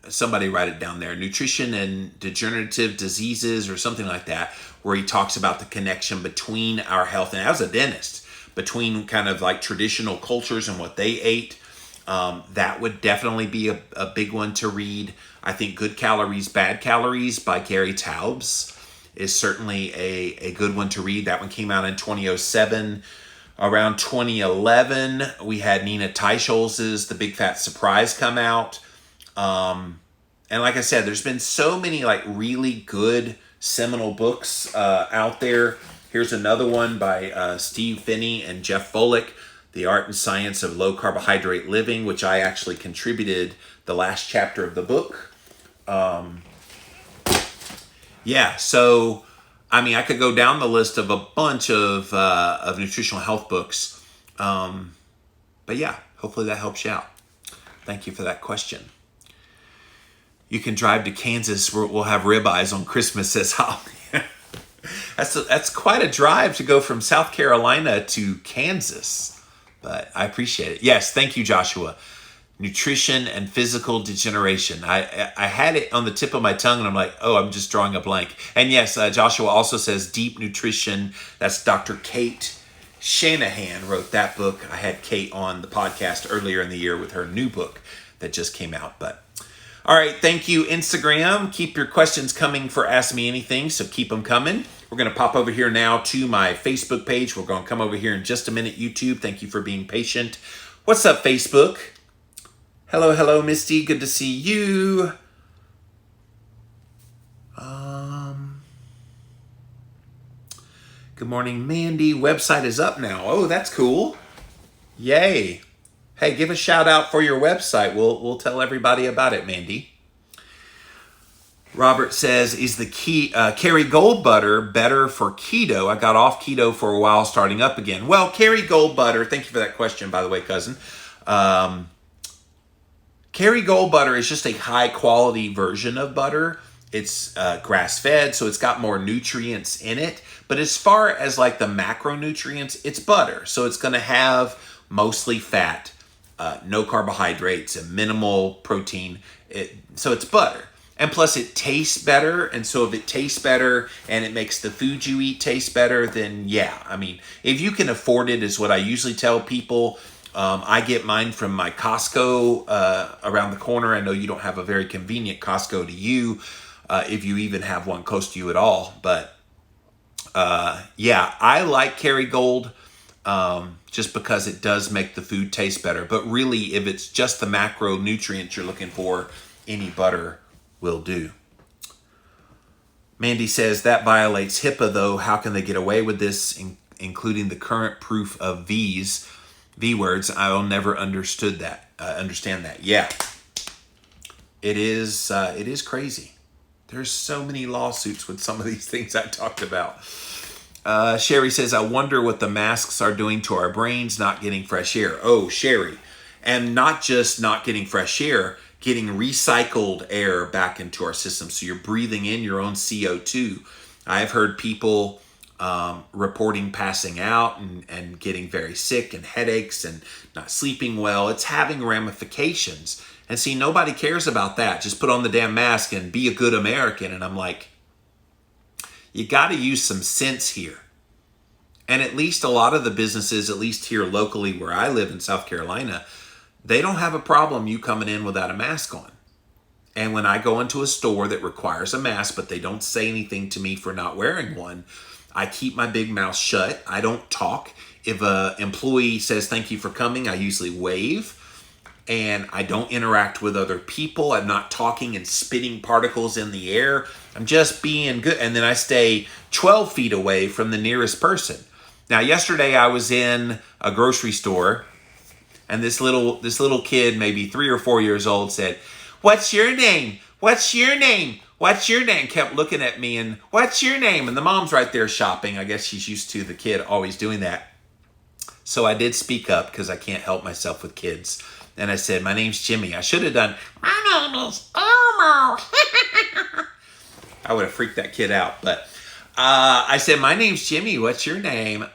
somebody write it down there, Nutrition and Degenerative Diseases or something like that, where he talks about the connection between our health, and as a dentist, between kind of like traditional cultures and what they ate. That would definitely be a big one to read. I think Good Calories, Bad Calories by Gary Taubes is certainly a good one to read. That one came out in 2007. Around 2011, we had Nina Teicholz's The Big Fat Surprise come out. And like I said, there's been so many like really good seminal books out there. Here's another one by Steve Finney and Jeff Volek, The Art and Science of Low Carbohydrate Living, which I actually contributed the last chapter of the book. So I mean, I could go down the list of a bunch of nutritional health books. But yeah, hopefully that helps you out. Thank you for that question. You can drive to Kansas where we'll have ribeyes on Christmas, says Holly. That's quite a drive to go from South Carolina to Kansas, but I appreciate it. Yes, thank you, Joshua. Nutrition and physical degeneration. I had it on the tip of my tongue and I'm like, oh, I'm just drawing a blank. And yes, Joshua also says deep nutrition. That's Dr. Kate Shanahan wrote that book. I had Kate on the podcast earlier in the year with her new book that just came out. But all right, thank you, Instagram. Keep your questions coming for Ask Me Anything, so keep them coming. We're going to pop over here now to my Facebook page. We're going to come over here in just a minute, YouTube. Thank you for being patient. What's up, Facebook? Hello, Misty. Good to see you. Good morning, Mandy. Website is up now. Oh, that's cool. Yay. Hey, give a shout out for your website. We'll tell everybody about it, Mandy. Robert says, is the Kerrygold butter better for keto? I got off keto for a while, starting up again. Well, Kerrygold butter, thank you for that question, by the way, cousin. Kerrygold butter is just a high quality version of butter. It's grass fed, so it's got more nutrients in it. But as far as like the macronutrients, it's butter. So it's going to have mostly fat, no carbohydrates, and minimal protein. So it's butter. And plus it tastes better. And so if it tastes better and it makes the food you eat taste better, then yeah. I mean, if you can afford it is what I usually tell people. I get mine from my Costco around the corner. I know you don't have a very convenient Costco to you, if you even have one close to you at all. But yeah, I like Kerrygold just because it does make the food taste better. But really, if it's just the macronutrients you're looking for, any butter will do. Mandy says, that violates HIPAA though. How can they get away with this, including the current proof of V words? I will never understand that. Yeah, it is crazy. There's so many lawsuits with some of these things I talked about. Sherry says, I wonder what the masks are doing to our brains, not getting fresh air. Oh, Sherry. And not just not getting fresh air, getting recycled air back into our system. So you're breathing in your own CO2. I've heard people reporting passing out and getting very sick and headaches and not sleeping well. It's having ramifications. And see, nobody cares about that. Just put on the damn mask and be a good American. And I'm like, you got to use some sense here. And at least a lot of the businesses, at least here locally where I live in South Carolina, they don't have a problem you coming in without a mask on. And when I go into a store that requires a mask, but they don't say anything to me for not wearing one, I keep my big mouth shut. I don't talk. If an employee says, thank you for coming, I usually wave. And I don't interact with other people. I'm not talking and spitting particles in the air. I'm just being good. And then I stay 12 feet away from the nearest person. Now, yesterday I was in a grocery store And this little kid, maybe 3 or 4 years old, said, "What's your name? What's your name? What's your name?" Kept looking at me and, "What's your name?" And the mom's right there shopping. I guess she's used to the kid always doing that. So I did speak up because I can't help myself with kids. And I said, "My name's Jimmy." I should have done, "My name is Elmo." I would have freaked that kid out. But I said, "My name's Jimmy. What's your name?"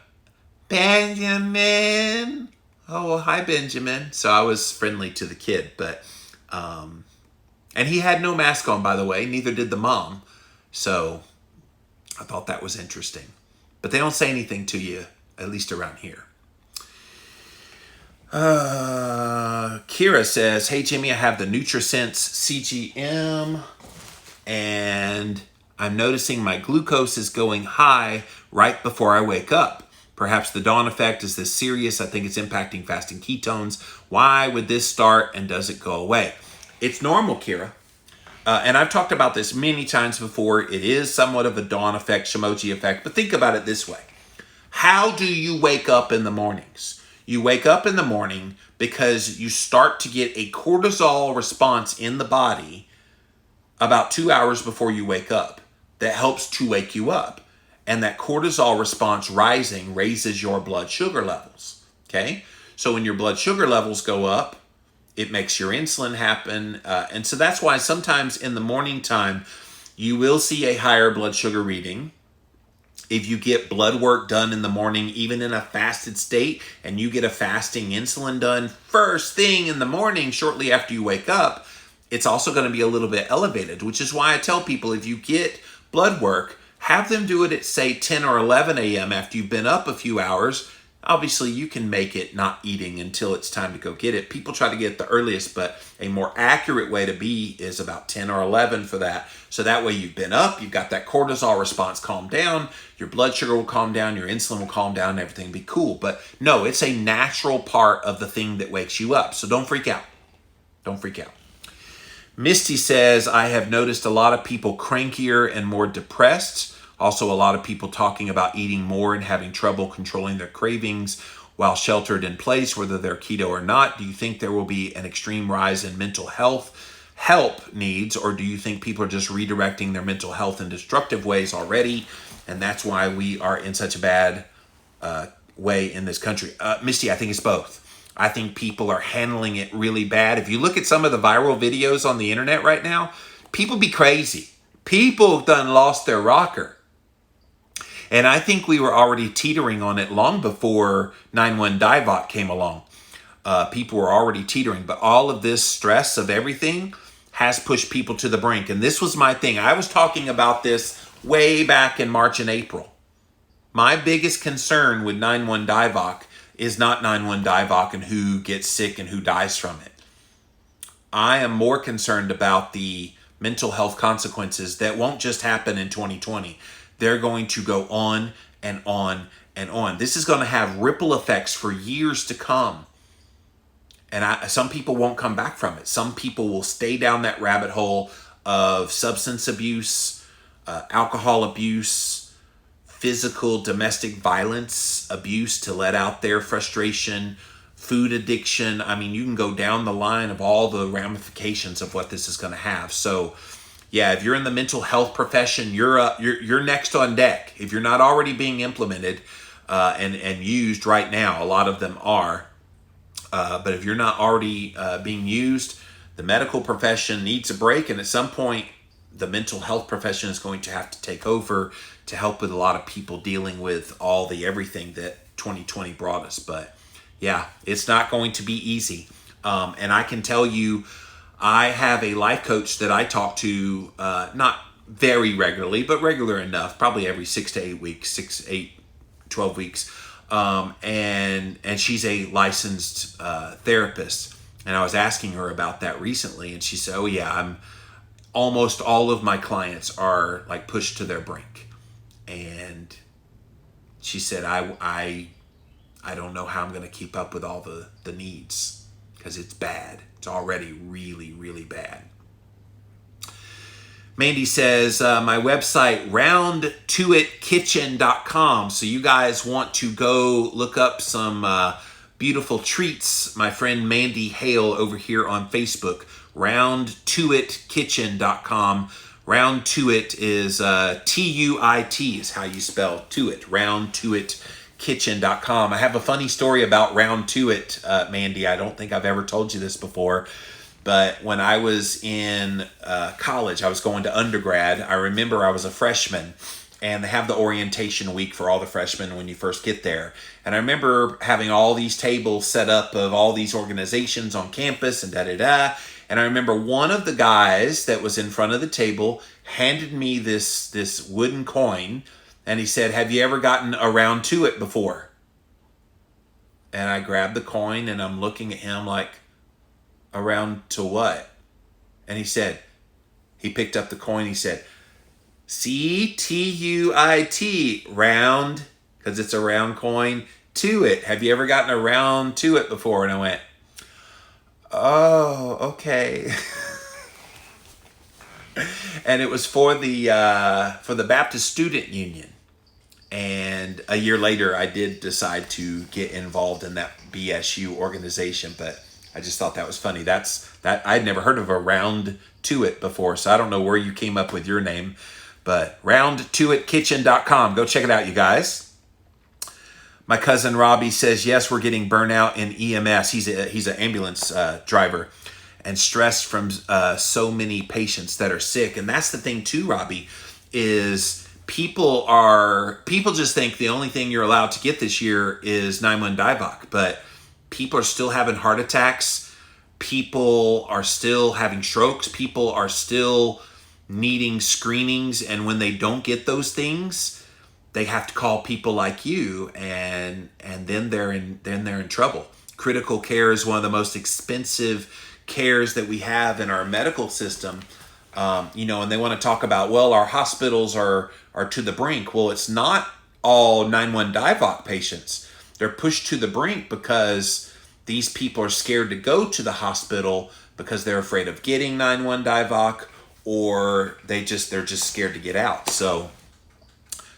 "Benjamin." "Oh, well, hi, Benjamin." So I was friendly to the kid, but, and he had no mask on, by the way. Neither did the mom. So I thought that was interesting. But they don't say anything to you, at least around here. Kira says, "Hey, Jimmy, I have the NutriSense CGM, and I'm noticing my glucose is going high right before I wake up. Perhaps the dawn effect is this serious. I think it's impacting fasting ketones. Why would this start, and does it go away?" It's normal, Kira. And I've talked about this many times before. It is somewhat of a dawn effect, Shimoji effect. But think about it this way. How do you wake up in the mornings? You wake up in the morning because you start to get a cortisol response in the body about 2 hours before you wake up that helps to wake you up. And that cortisol response rising raises your blood sugar levels, okay? So when your blood sugar levels go up, it makes your insulin happen. And so that's why sometimes in the morning time, you will see a higher blood sugar reading. If you get blood work done in the morning, even in a fasted state, and you get a fasting insulin done first thing in the morning, shortly after you wake up, it's also going to be a little bit elevated, which is why I tell people if you get blood work, have them do it at, say, 10 or 11 a.m. after you've been up a few hours. Obviously, you can make it not eating until it's time to go get it. People try to get it the earliest, but a more accurate way to be is about 10 or 11 for that. So that way you've been up, you've got that cortisol response calmed down, your blood sugar will calm down, your insulin will calm down, and everything will be cool. But no, it's a natural part of the thing that wakes you up. So don't freak out. Don't freak out. Misty says, "I have noticed a lot of people crankier and more depressed. Also, a lot of people talking about eating more and having trouble controlling their cravings while sheltered in place, whether they're keto or not. Do you think there will be an extreme rise in mental health help needs, or do you think people are just redirecting their mental health in destructive ways already, and that's why we are in such a bad way in this country?" Misty, I think it's both. I think people are handling it really bad. If you look at some of the viral videos on the internet right now, people be crazy. People have done lost their rocker. And I think we were already teetering on it long before 9-1 Divock came along. People were already teetering, but all of this stress of everything has pushed people to the brink. And this was my thing. I was talking about this way back in March and April. My biggest concern with 9-1 Divock is not 9-1 Divock and who gets sick and who dies from it. I am more concerned about the mental health consequences that won't just happen in 2020. They're going to go on and on and on. This is going to have ripple effects for years to come. And some people won't come back from it. Some people will stay down that rabbit hole of substance abuse, alcohol abuse, physical domestic violence abuse to let out their frustration, food addiction. I mean, you can go down the line of all the ramifications of what this is going to have. So yeah, if you're in the mental health profession, you're next on deck. If you're not already being implemented and used right now, a lot of them are. But if you're not already being used, the medical profession needs a break. And at some point, the mental health profession is going to have to take over to help with a lot of people dealing with all the everything that 2020 brought us. But yeah, it's not going to be easy. And I can tell you, I have a life coach that I talk to, not very regularly, but regular enough, probably every 6 to 8 weeks, 12 weeks. And she's a licensed therapist. And I was asking her about that recently. And she said, "Oh yeah, almost all of my clients are like pushed to their brink." And she said, I don't know how I'm going to keep up with all the needs because it's bad. It's already really, really bad. Mandy says, my website, roundtoitkitchen.com. So you guys want to go look up some beautiful treats. My friend Mandy Hale over here on Facebook, roundtoitkitchen.com. Round to it is T-U-I-T is how you spell to it. Roundtoitkitchen.com. I have a funny story about Round to It, Mandy. I don't think I've ever told you this before, but when I was in college, I was going to undergrad. I remember I was a freshman, and they have the orientation week for all the freshmen when you first get there. And I remember having all these tables set up of all these organizations on campus and da-da-da. And I remember one of the guys that was in front of the table handed me this wooden coin, and he said, "Have you ever gotten around to it before?" And I grabbed the coin, and I'm looking at him like, "Around to what?" And he picked up the coin, he said, C-T-U-I-T, round, because it's a round coin, to it. Have you ever gotten around to it before? And I went, "Oh, okay." And it was for the Baptist Student Union. And a year later, I did decide to get involved in that BSU organization, but I just thought that was funny. That I'd never heard of a round to it before, so I don't know where you came up with your name, but roundtoitkitchen.com. Go check it out, you guys. My cousin Robbie says, yes, we're getting burnout in EMS. He's an ambulance driver, and stressed from so many patients that are sick. And that's the thing too, Robbie, is people just think the only thing you're allowed to get this year is 9-1 DIVOC, but people are still having heart attacks. People are still having strokes. People are still needing screenings. And when they don't get those things, they have to call people like you, and then they're in trouble. Critical care is one of the most expensive cares that we have in our medical system. And they want to talk about, well, our hospitals are to the brink. Well, it's not all 9-1 DIVOC patients. They're pushed to the brink because these people are scared to go to the hospital because they're afraid of getting 9-1 DIVOC, or they're just scared to get out. So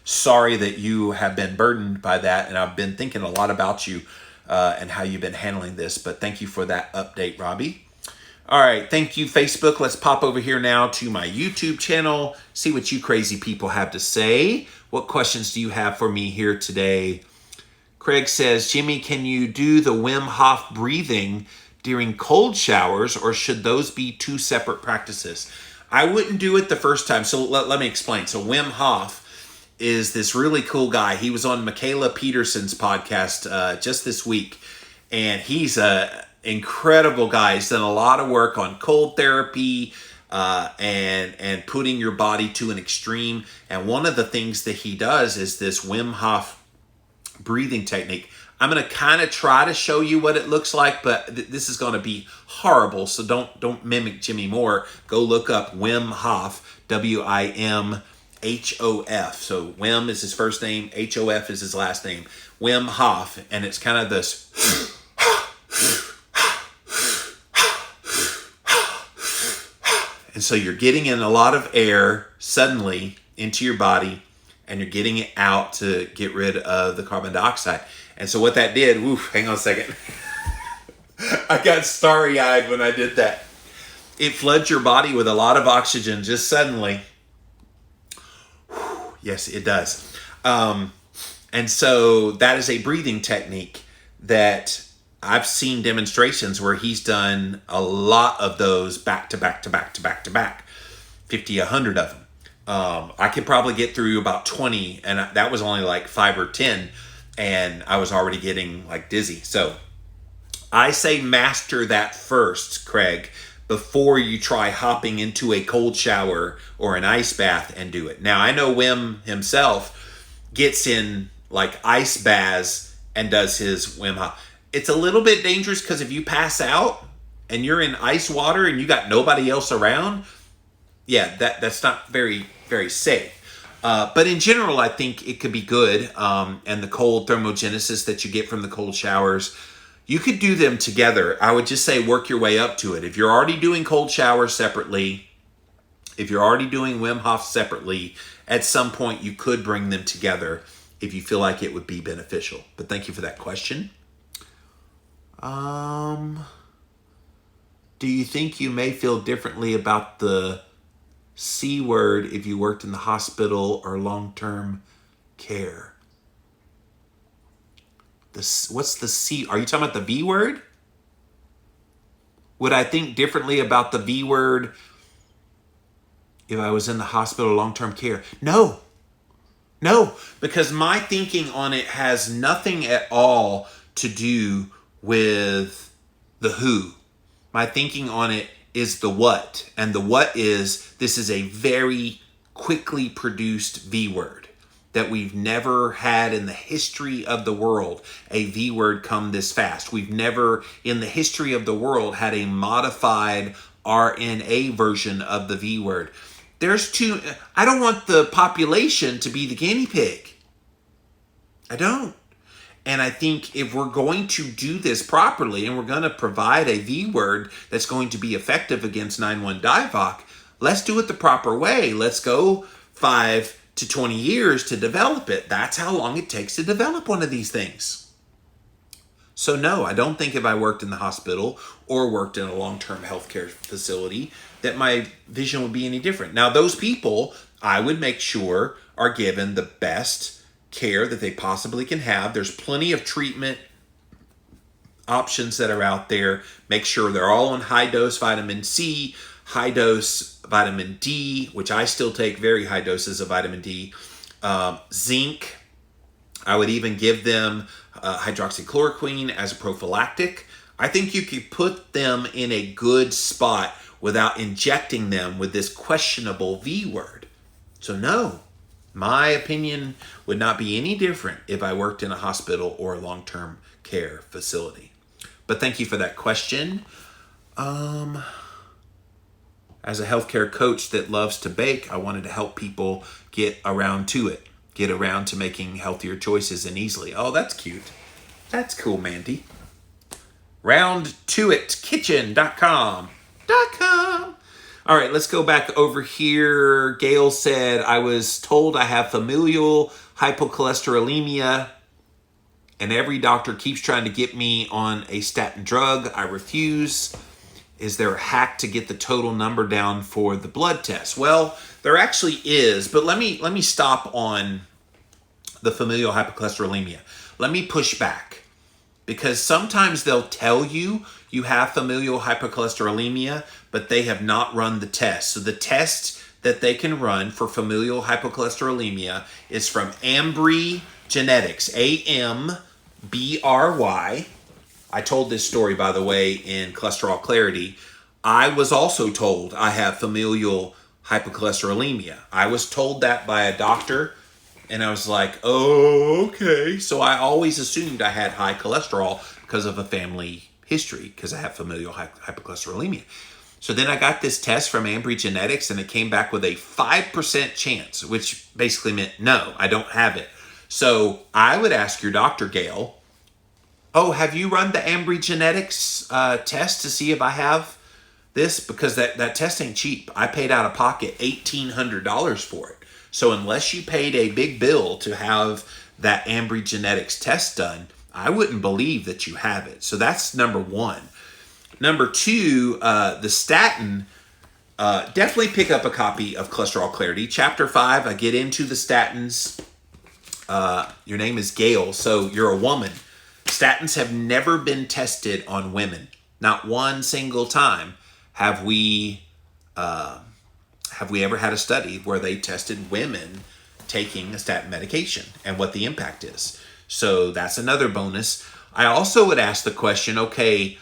sorry that you have been burdened by that, and I've been thinking a lot about you and how you've been handling this, but thank you for that update, Robbie. All right, thank you, Facebook. Let's pop over here now to my YouTube channel, see what you crazy people have to say. What questions do you have for me here today? Craig says, Jimmy, can you do the Wim Hof breathing during cold showers, or should those be two separate practices? I wouldn't do it the first time, so let me explain. So Wim Hof is this really cool guy. He was on Michaela Peterson's podcast just this week, and he's a incredible guy. He's done a lot of work on cold therapy and putting your body to an extreme. And one of the things that he does is this Wim Hof breathing technique. I'm going to kind of try to show you what it looks like, but this is going to be horrible. So don't mimic Jimmy Moore. Go look up Wim Hof, W-I-M-H-O-F. So Wim is his first name, H-O-F is his last name. Wim Hof, and it's kind of this. And so you're getting in a lot of air suddenly into your body, and you're getting it out to get rid of the carbon dioxide. And so what that did, hang on a second. I got starry-eyed when I did that. It floods your body with a lot of oxygen just suddenly. Yes, it does. And so that is a breathing technique that I've seen demonstrations where he's done a lot of those back to back to back to back to back, 50, 100 of them. I could probably get through about 20, and that was only like 5 or 10, and I was already getting like dizzy. So I say master that first, Craig, before you try hopping into a cold shower or an ice bath and do it. Now, I know Wim himself gets in like ice baths and does his Wim Hof. It's a little bit dangerous because if you pass out and you're in ice water and you got nobody else around, yeah, that's not very, very safe. But in general, I think it could be good. And the cold thermogenesis that you get from the cold showers, you could do them together. I would just say work your way up to it. If you're already doing cold showers separately, if you're already doing Wim Hof separately, at some point you could bring them together if you feel like it would be beneficial. But thank you for that question. Do you think you may feel differently about the C word if you worked in the hospital or long-term care? What's the C? Are you talking about the V word? Would I think differently about the V word if I was in the hospital or long-term care? No, because my thinking on it has nothing at all to do with the who. My thinking on it is the what. And the what is, this is a very quickly produced V word that we've never had in the history of the world, a V word come this fast. We've never in the history of the world had a modified RNA version of the V word. I don't want the population to be the guinea pig. I don't. And I think if we're going to do this properly and we're going to provide a V word that's going to be effective against 9-1 DIVOC, let's do it the proper way. Let's go 5 to 20 years to develop it. That's how long it takes to develop one of these things. So no, I don't think if I worked in the hospital or worked in a long-term healthcare facility that my vision would be any different. Now, those people, I would make sure are given the best care that they possibly can have. There's plenty of treatment options that are out there. Make sure they're all on high-dose vitamin C, high-dose vitamin D, which I still take very high doses of vitamin D, zinc. I would even give them hydroxychloroquine as a prophylactic. I think you could put them in a good spot without injecting them with this questionable V word. So no, my opinion would not be any different if I worked in a hospital or a long-term care facility. But thank you for that question. As a healthcare coach that loves to bake, I wanted to help people get around to it. Get around to making healthier choices and easily. Oh, that's cute. That's cool, Mandy. RoundToItKitchen.com. All right, let's go back over here. Gail said, I was told I have familial hypocholesterolemia, and every doctor keeps trying to get me on a statin drug. I refuse. Is there a hack to get the total number down for the blood test? Well, there actually is, but let me stop on the familial hypercholesterolemia. Let me push back, because sometimes they'll tell you you have familial hypercholesterolemia, but they have not run the test. So the test that they can run for familial hypercholesterolemia is from Ambry Genetics, AMBRY. I told this story, by the way, in Cholesterol Clarity. I was also told I have familial hypercholesterolemia. I was told that by a doctor, and I was like, oh, okay. So I always assumed I had high cholesterol because of a family history, because I have familial hypercholesterolemia. So then I got this test from Ambry Genetics, and it came back with a 5% chance, which basically meant no, I don't have it. So I would ask your doctor, Gail, oh, have you run the Ambry Genetics test to see if I have this? Because that test ain't cheap. I paid out of pocket $1,800 for it. So unless you paid a big bill to have that Ambry Genetics test done, I wouldn't believe that you have it. So that's number one. Number two, the statin, definitely pick up a copy of Cholesterol Clarity. Chapter 5, I get into the statins. Your name is Gail, so you're a woman. Statins have never been tested on women. Not one single time have we ever had a study where they tested women taking a statin medication and what the impact is. So that's another bonus. I also would ask the question, okay,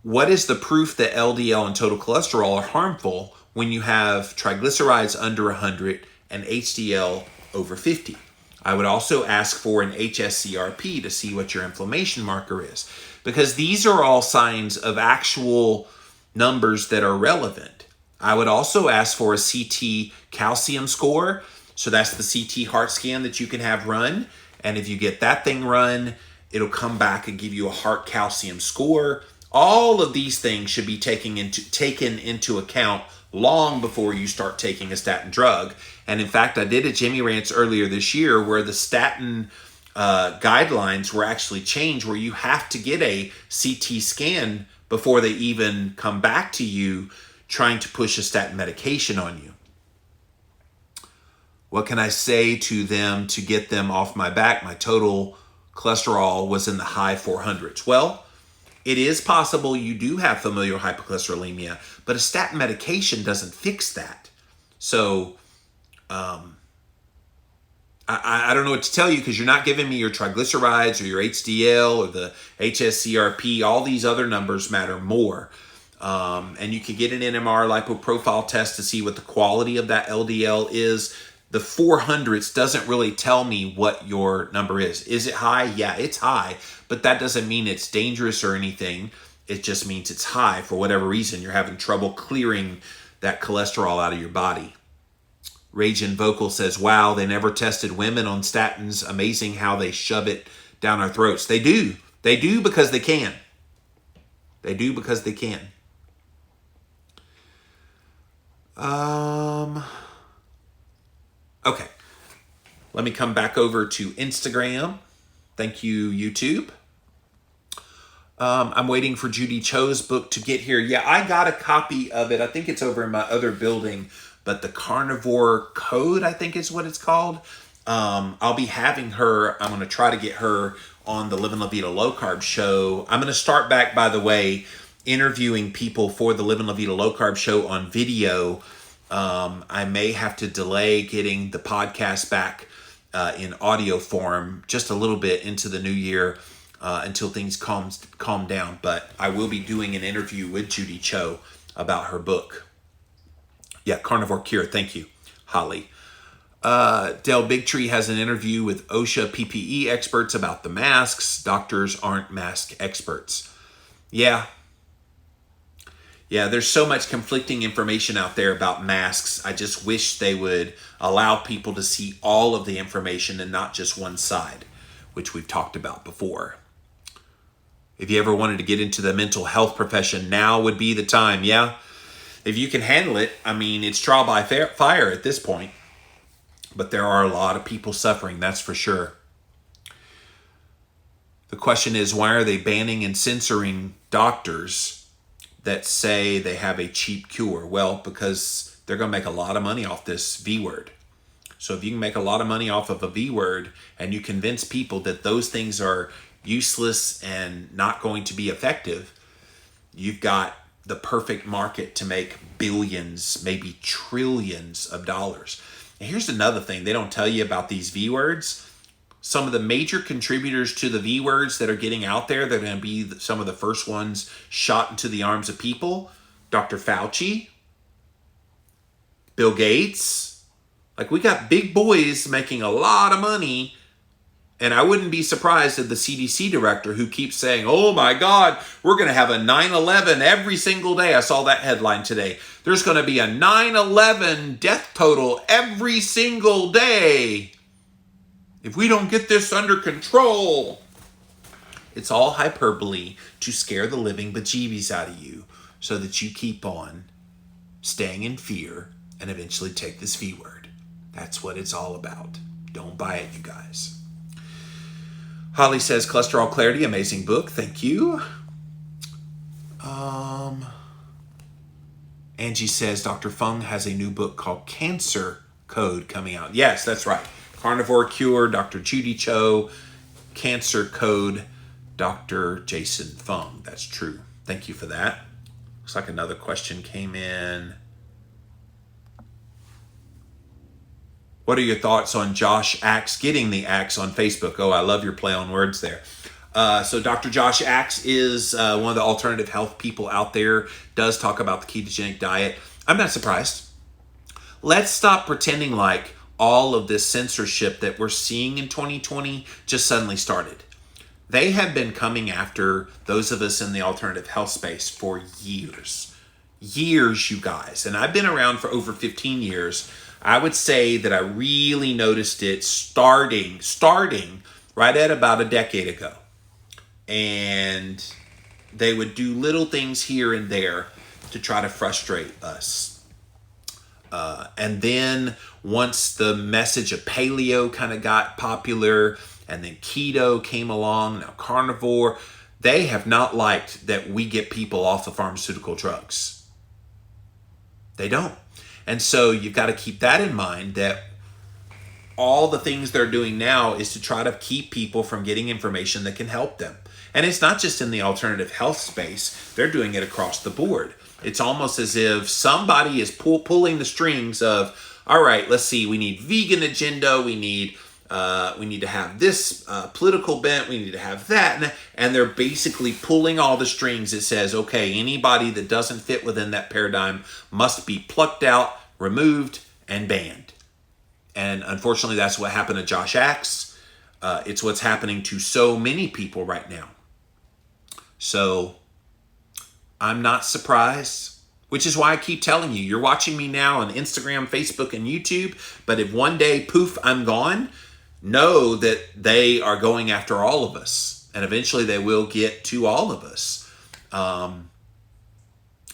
what is the proof that LDL and total cholesterol are harmful when you have triglycerides under 100 and HDL over 50? I would also ask for an HSCRP to see what your inflammation marker is, because these are all signs of actual numbers that are relevant. I would also ask for a CT calcium score. So that's the CT heart scan that you can have run. And if you get that thing run, it'll come back and give you a heart calcium score. All of these things should be taken into account long before you start taking a statin drug. And in fact, I did a Jimmy Rants earlier this year where the statin guidelines were actually changed where you have to get a CT scan before they even come back to you trying to push a statin medication on you. What can I say to them to get them off my back? My total cholesterol was in the high 400s. Well, it is possible you do have familial hypercholesterolemia, but a statin medication doesn't fix that. So I don't know what to tell you because you're not giving me your triglycerides or your HDL or the HSCRP. All these other numbers matter more. And you can get an NMR lipoprofile test to see what the quality of that LDL is. The 400s doesn't really tell me what your number is. Is it high? Yeah, it's high, but that doesn't mean it's dangerous or anything. It just means it's high for whatever reason. You're having trouble clearing that cholesterol out of your body. Ragin' Vocal says, wow, they never tested women on statins. Amazing how they shove it down our throats. They do. They do because they can. They do because they can. Okay. Let me come back over to Instagram. Thank you, YouTube. I'm waiting for Judy Cho's book to get here. Yeah, I got a copy of it. I think it's over in my other building, but the Carnivore Code, I think is what it's called. I'll be having her. I'm going to try to get her on the Living La Vida Low Carb show. I'm going to start back, by the way, interviewing people for the Living La Vida Low Carb show on video. I may have to delay getting the podcast back in audio form just a little bit into the new year until things calm down. But I will be doing an interview with Judy Cho about her book. Yeah, Carnivore Cure. Thank you, Holly. Dale Bigtree has an interview with OSHA PPE experts about the masks. Doctors aren't mask experts. Yeah, there's so much conflicting information out there about masks. I just wish they would allow people to see all of the information and not just one side, which we've talked about before. If you ever wanted to get into the mental health profession, now would be the time, yeah? If you can handle it, I mean, it's trial by fire at this point. But there are a lot of people suffering, that's for sure. The question is, why are they banning and censoring doctors that say they have a cheap cure? Well, because they're going to make a lot of money off this V word. So if you can make a lot of money off of a V word and you convince people that those things are useless and not going to be effective, you've got the perfect market to make billions, maybe trillions of dollars. And here's another thing they don't tell you about these V words. Some of the major contributors to the V words that are getting out there, they're going to be some of the first ones shot into the arms of people. Dr. Fauci, Bill Gates. Like, we got big boys making a lot of money. And I wouldn't be surprised if the CDC director who keeps saying, oh my God, we're going to have a 9/11 every single day. I saw that headline today. There's going to be a 9/11 death total every single day if we don't get this under control. It's all hyperbole to scare the living bejeebies out of you so that you keep on staying in fear and eventually take this V word. That's what it's all about. Don't buy it, you guys. Holly says, Cholesterol Clarity, amazing book. Thank you. Angie says, Dr. Fung has a new book called Cancer Code coming out. Yes, that's right. Carnivore Cure, Dr. Judy Cho, Cancer Code, Dr. Jason Fung. That's true. Thank you for that. Looks like another question came in. What are your thoughts on Josh Axe getting the axe on Facebook? Oh, I love your play on words there. So Dr. Josh Axe is one of the alternative health people out there, does talk about the ketogenic diet. I'm not surprised. Let's stop pretending like all of this censorship that we're seeing in 2020 just suddenly started. They have been coming after those of us in the alternative health space for years. Years, you guys. And I've been around for over 15 years. I would say that I really noticed it starting right at about a decade ago. And they would do little things here and there to try to frustrate us. And then once the message of paleo kind of got popular and then keto came along, now carnivore. They have not liked that we get people off of pharmaceutical drugs. They don't. And so you've got to keep that in mind, that all the things they're doing now is to try to keep people from getting information that can help them. And it's not just in the alternative health space. They're doing it across the board. It's almost as if somebody is pulling the strings of, all right, let's see, we need vegan agenda, we need to have this political bent, we need to have that. And they're basically pulling all the strings. It says, okay, anybody that doesn't fit within that paradigm must be plucked out, removed, and banned. And unfortunately, that's what happened to Josh Axe. It's what's happening to so many people right now. So I'm not surprised, which is why I keep telling you, you're watching me now on Instagram, Facebook, and YouTube. But if one day, poof, I'm gone, know that they are going after all of us. And eventually they will get to all of us. And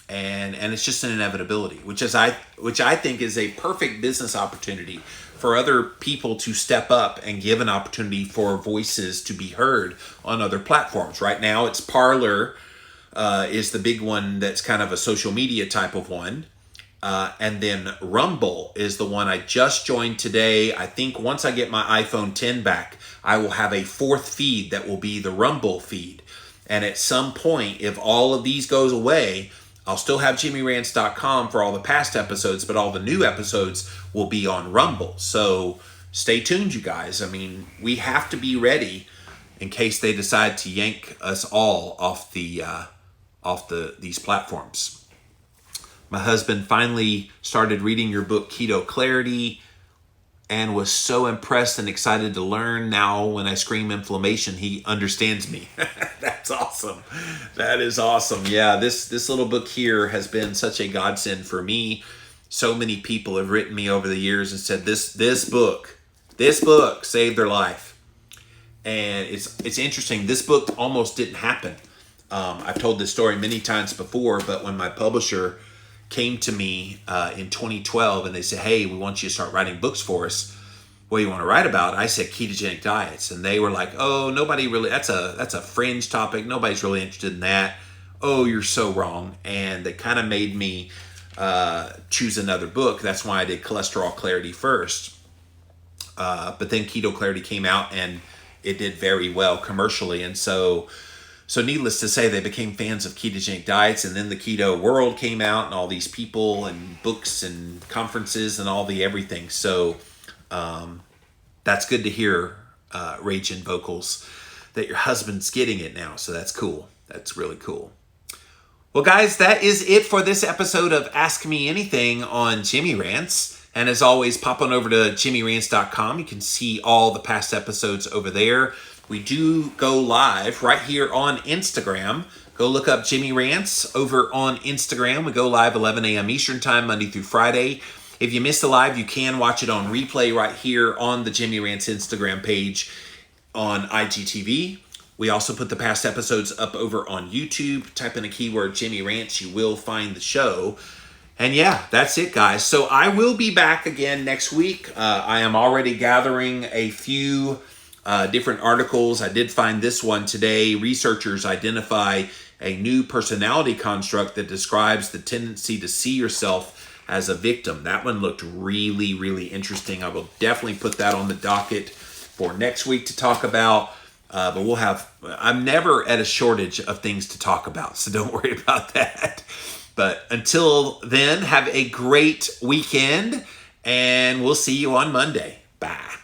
it's just an inevitability, which I think is a perfect business opportunity for other people to step up and give an opportunity for voices to be heard on other platforms. Right now, it's Parler is the big one that's kind of a social media type of one. And then Rumble is the one I just joined today. I think once I get my iPhone 10 back, I will have a fourth feed that will be the Rumble feed. And at some point, if all of these goes away, I'll still have JimmyRants.com for all the past episodes, but all the new episodes will be on Rumble. So stay tuned, you guys. I mean, we have to be ready in case they decide to yank us all off these platforms. My husband finally started reading your book, Keto Clarity, and was so impressed and excited to learn. Now, when I scream inflammation, he understands me. That's awesome. That is awesome. Yeah, this little book here has been such a godsend for me. So many people have written me over the years and said this book saved their life. And it's interesting. This book almost didn't happen. I've told this story many times before, but when my publisher came to me in 2012 and they said, hey, we want you to start writing books for us. What do you want to write about? I said ketogenic diets. And they were like, oh, nobody really, that's a fringe topic. Nobody's really interested in that. Oh, you're so wrong. And they kind of made me choose another book. That's why I did Cholesterol Clarity first. But then Keto Clarity came out and it did very well commercially. And so needless to say, they became fans of ketogenic diets, and then the keto world came out and all these people and books and conferences and all the everything. So that's good to hear, Rage and Vocals, that your husband's getting it now. So that's cool. That's really cool. Well, guys, that is it for this episode of Ask Me Anything on Jimmy Rants. And as always, pop on over to JimmyRants.com. You can see all the past episodes over there. We do go live right here on Instagram. Go look up Jimmy Rants over on Instagram. We go live 11 a.m. Eastern Time, Monday through Friday. If you missed the live, you can watch it on replay right here on the Jimmy Rants Instagram page on IGTV. We also put the past episodes up over on YouTube. Type in a keyword Jimmy Rants, you will find the show. And yeah, that's it, guys. So I will be back again next week. I am already gathering a few different articles. I did find this one today. Researchers identify a new personality construct that describes the tendency to see yourself as a victim. That one looked really, really interesting. I will definitely put that on the docket for next week to talk about. But I'm never at a shortage of things to talk about, so don't worry about that. But until then, have a great weekend, and we'll see you on Monday. Bye.